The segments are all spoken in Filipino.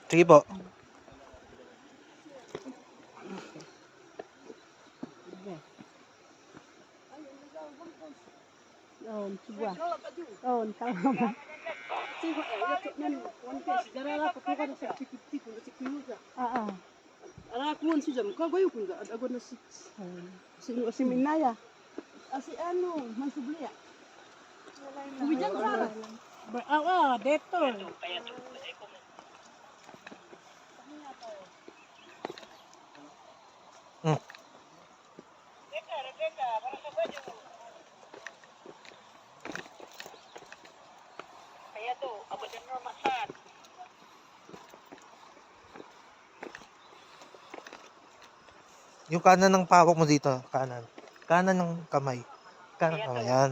Sige po. Coba. Tama. Arakuan si jam ka goyo kun ga agod na si Minaya. Asi ano, mansubli ya. Kubijan sa. Dito. Yung kanan ng pawak mo dito, kanan. Kanan ng kamay. Kanan ng kamay, yan.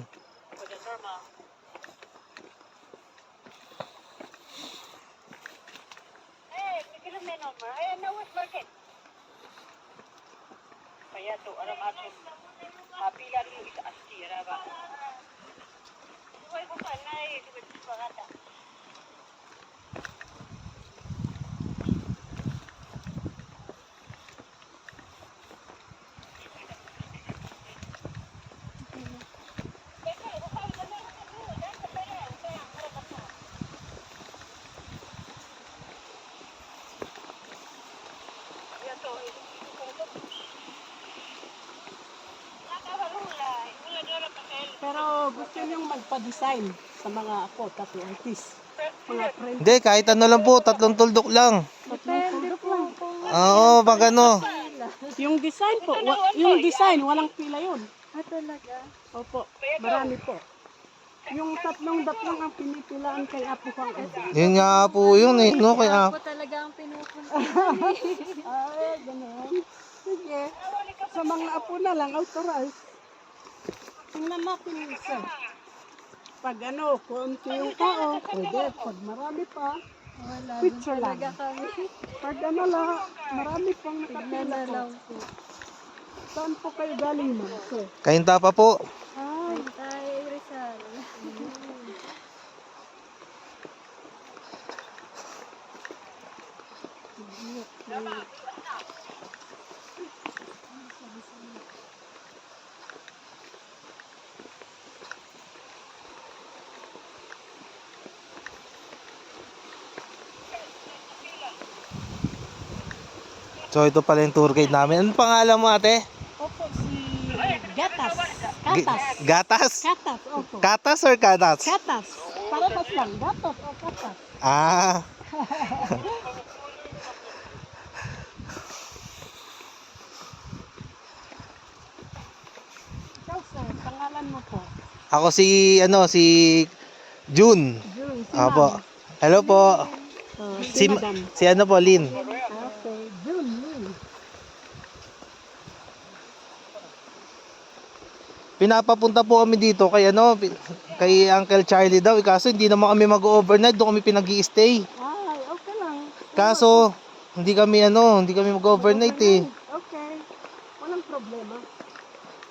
Pero gusto niyong magpa-design sa mga ako, tattoo artist. Mga friend. Hindi, kahit ano lang po, 3 tuldok lang. Depende po. Oo, pag ano. Yung design po, yung design, walang pila yun. Talaga? Opo, marami po. Yung tatlong ang pinipilaan kay Apo Kang Ed. Yun nga po yun eh, no? Kaya, Ako talaga ang pinupunta. Ay, gano'n. Sige. Sa mga apo na lang, authorized. Tingnan natin isa. Pag ano, konti yung tao, pwede. Pag marami pa, Wala picture lang. talaga kami. Pag ano lang, marami pang Tignan nakapila na po. lang po. Saan po kayo galing, ma'am? Sir? kainta pa po. Ay, Tayo, Rizal. So, ito pala yung tour guide namin. Ano pangalan mo, ate? opo, si Gatas. Katas. Gatas? Katas, opo. Katas or katas? Katas. Paratas lang. Gatas o katas. Ah, Ikaw, sir, pangalan mo po. ako si June. June, si Apo. ma'am. Hello po. Si madam. Si ano po, Lynn. Okay, June, June. Pinapapunta po kami dito kay kay Uncle Charlie daw. Kaso hindi naman kami mag-overnight, doon kami pinag-i-stay. Ay, okay lang. Kaso hindi kami mag-overnight eh. Okay. Walang problema.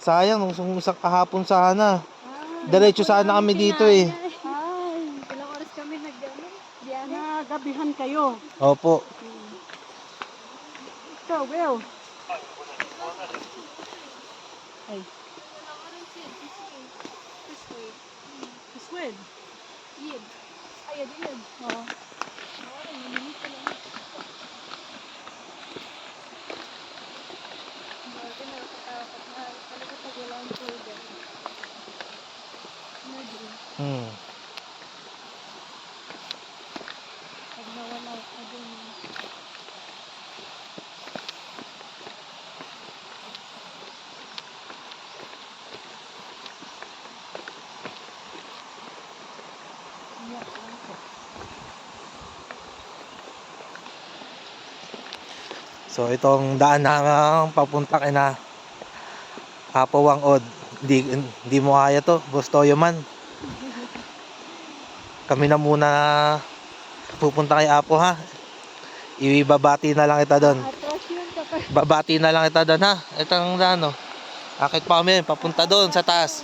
Sayang, kung isang kahapon sana. Ay, Diretso sana kami dito eh. ay. Ilang oras kami nag-ano? Biyahe. Nagabihan kayo. Opo. Ikaw, Will. Ay, Swed. Yun. Ay, yun. Oh. Grabe, nakakatakot na. Talaga pag wala ang tour guide. Hmm. Pag nawala ka dun. So itong daan na papunta kay na Apo Wangod. Hindi mo kaya to, Gustoyo man. Kami na muna pupunta kay Apo ha. Ibabati na lang kita doon. Atras yun kapag Babati na lang kita doon ha. Itong akit pa kami papunta doon sa taas.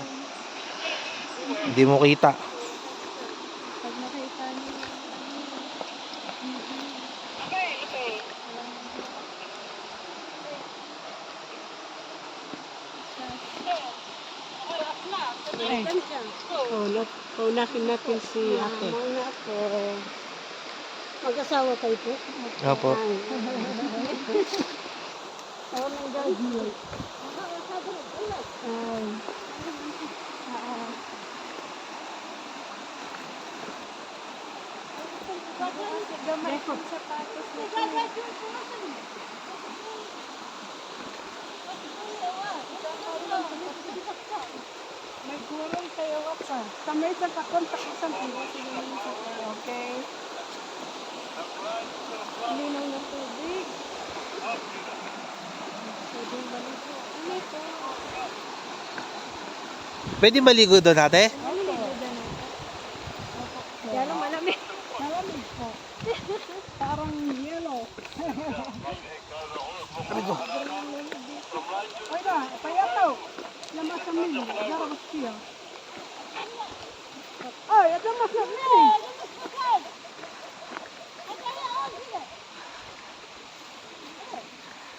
Hindi mo kita. Pag nakita niyo, Ay, paunahin natin si ate. mga ako. Mag-asawa kayo po? Opo. Ako nang gagawin. Ay. Gamay kong sapatos na ito. May gulong kayo pa. Kamay sa pakontak isang okay. Linaw ng tubig. Pwedeng maligo. Ano ito? Pwede maligo doon ate? Maligo na natin. Kaya lang malamig. Malamig po. Parang yellow. Ay ba, payato. Lamas sa mili. Darabas siya. Ay, ito mas na mili.